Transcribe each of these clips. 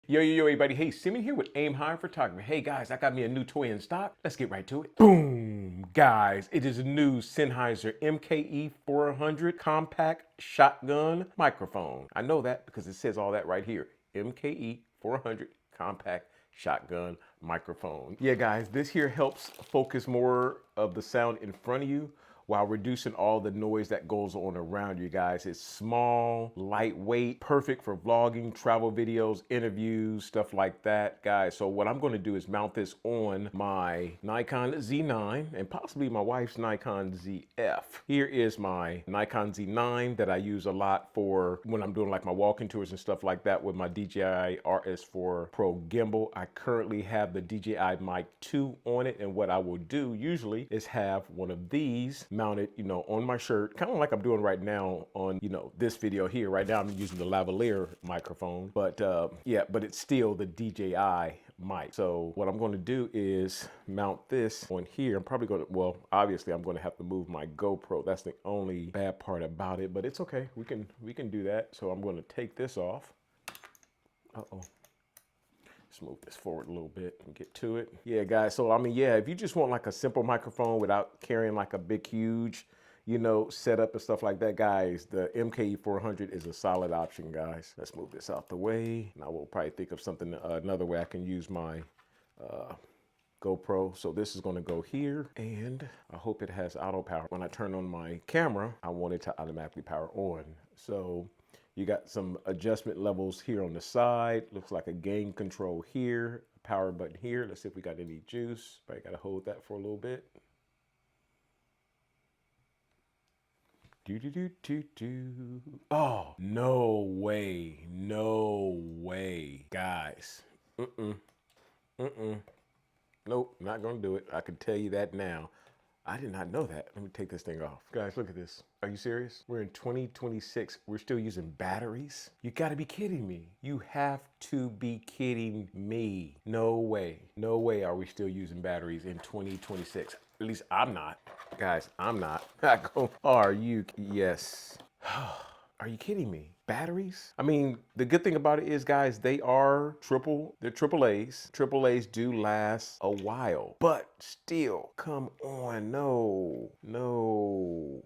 Yo, everybody. Hey, Simeon here with Aim High Photography. Hey, guys, I got me a new toy in stock. Let's get right to it. Boom, guys. It is a new Sennheiser MKE 400 compact shotgun microphone. I know that because it says all that right here. MKE 400 compact shotgun microphone. Yeah, guys, this here helps focus more of the sound in front of you while reducing all the noise that goes on around you, guys. It's small, lightweight, perfect for vlogging, travel videos, interviews, stuff like that, guys. So what I'm gonna do is mount this on my Nikon Z9 and possibly my wife's Nikon ZF. Here is my Nikon Z9 that I use a lot for when I'm doing like my walking tours and stuff like that with my DJI RS4 Pro gimbal. I currently have the DJI Mic 2 on it, and what I will do usually is have one of these mounted, on my shirt, kind of like I'm doing right now on, this video here. Right now I'm using the lavalier microphone, but yeah, but it's still the DJI mic. So what I'm going to do is mount this on here. I'm probably going to, well, obviously I'm going to have to move my GoPro. That's the only bad part about it, but it's okay. We can do that. So I'm going to take this off. Uh-oh. Let's move this forward a little bit and get to it. Yeah, guys, so I mean, yeah, if you just want like a simple microphone without carrying like a big, huge, setup and stuff like that, guys, the MKE 400 is a solid option, guys. Let's move this out the way. Now we'll probably think of something, another way I can use my GoPro. So this is going to go here, and I hope it has auto power. When I turn on my camera, I want it to automatically power on. So you got some adjustment levels here on the side. Looks like a gain control here, a power button here. Let's see if we got any juice. Probably got to hold that for a little bit. Oh, no way. No way. Guys. Nope, not gonna do it. I can tell you that now. I did not know that. Let me take this thing off. Guys, look at this. Are you serious? We're in 2026. We're still using batteries? You gotta be kidding me. You have to be kidding me. No way. No way are we still using batteries in 2026. At least I'm not. Guys, I'm not. Are you? Yes. Are you kidding me? Batteries? I mean, the good thing about it is, guys, they're triple A's. Triple A's do last a while, but still, come on, no.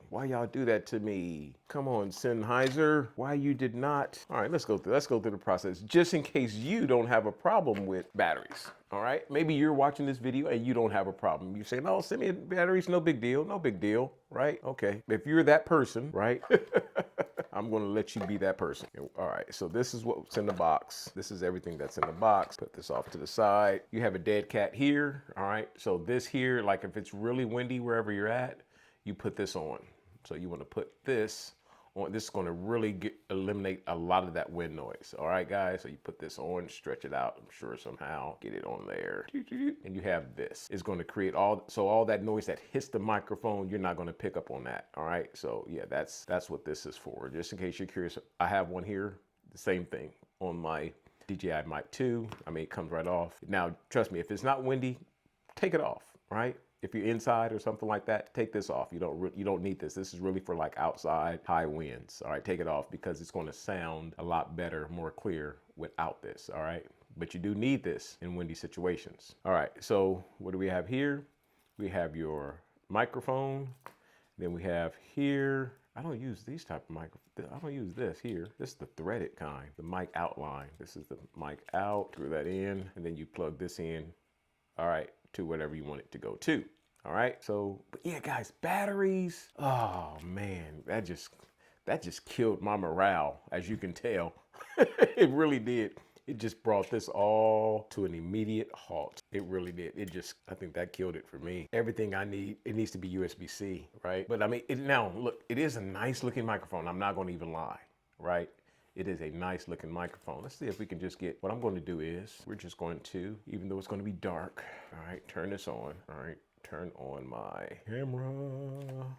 Why y'all do that to me? Come on, Sennheiser, why you did not? All right, let's go through the process, just in case you don't have a problem with batteries. All right, maybe you're watching this video and you don't have a problem. You say, no, send me batteries, no big deal, right? Okay, if you're that person, right? I'm gonna let you be that person. All right, so this is what's in the box. This is everything that's in the box. Put this off to the side. You have a dead cat here, all right? So this here, like if it's really windy wherever you're at, you put this on. So you wanna put this on. This is gonna really eliminate a lot of that wind noise. All right, guys, so you put this on, stretch it out, I'm sure somehow, get it on there. And you have this. It's gonna create all that noise that hits the microphone, you're not gonna pick up on that, all right? So yeah, that's what this is for. Just in case you're curious, I have one here, the same thing on my DJI Mic 2. I mean, it comes right off. Now, trust me, if it's not windy, take it off, right? If you're inside or something like that, take this off. You don't need this. This is really for like outside high winds. All right, take it off because it's going to sound a lot better, more clear without this. All right, but you do need this in windy situations. All right, so what do we have here? We have your microphone. Then we have here. I don't use these type of microphones. I don't use this here. This is the threaded kind, the mic outline. This is the mic out. Screw that in, and then you plug this in. All right, to whatever you want it to go to. All right, so, but yeah, guys, batteries. Oh man, that just killed my morale, as you can tell. It really did. It just brought this all to an immediate halt. It really did. I think that killed it for me. Everything I need, it needs to be USB-C, right? But I mean, now look, it is a nice looking microphone. I'm not gonna even lie, right? It is a nice looking microphone. Let's see if we can just get, what I'm going to do is, we're just going to, even though it's going to be dark, all right, turn this on. All right, turn on my camera.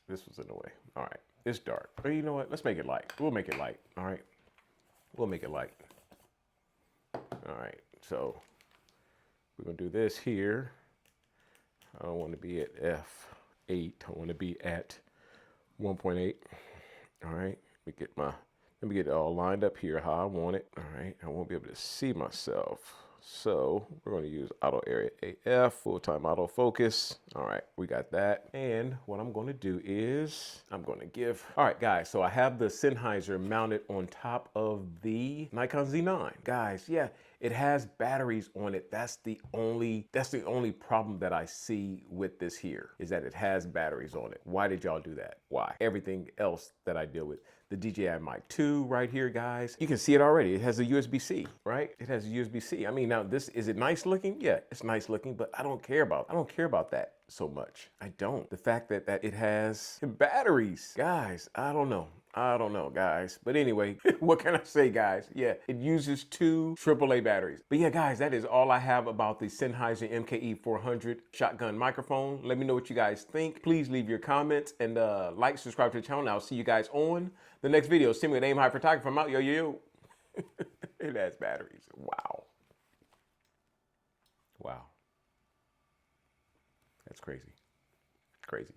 This was in the way. All right, it's dark. But you know what? Let's make it light. We'll make it light. All right, we'll make it light. All right, so we're going to do this here. I don't want to be at F8. I want to be at 1.8. All right, let me get my Let me get it all lined up here how I want it. All right, I won't be able to see myself. So we're going to use auto area AF, full-time autofocus. All right, we got that. And what I'm going to do is I'm going to give, all right, guys, so I have the Sennheiser mounted on top of the Nikon Z9. Guys, yeah, it has batteries on it. That's the only problem that I see with this here, is that it has batteries on it. Why did y'all do that? Why? Everything else that I deal with. The DJI Mic 2 right here, guys. You can see it already. It has a USB-C, right? It has a USB-C. I mean, now is it nice looking? Yeah, it's nice looking, but I don't care about that so much. I don't. The fact that it has batteries, guys, I don't know, guys. But anyway, what can I say, guys? Yeah, it uses 2 AAA batteries. But yeah, guys, that is all I have about the Sennheiser MKE 400 shotgun microphone. Let me know what you guys think. Please leave your comments and like, subscribe to the channel. And I'll see you guys on the next video. Send me an Aim High Photographer. I'm out. Yo, yo, yo. It has batteries. Wow. Wow. That's crazy. Crazy.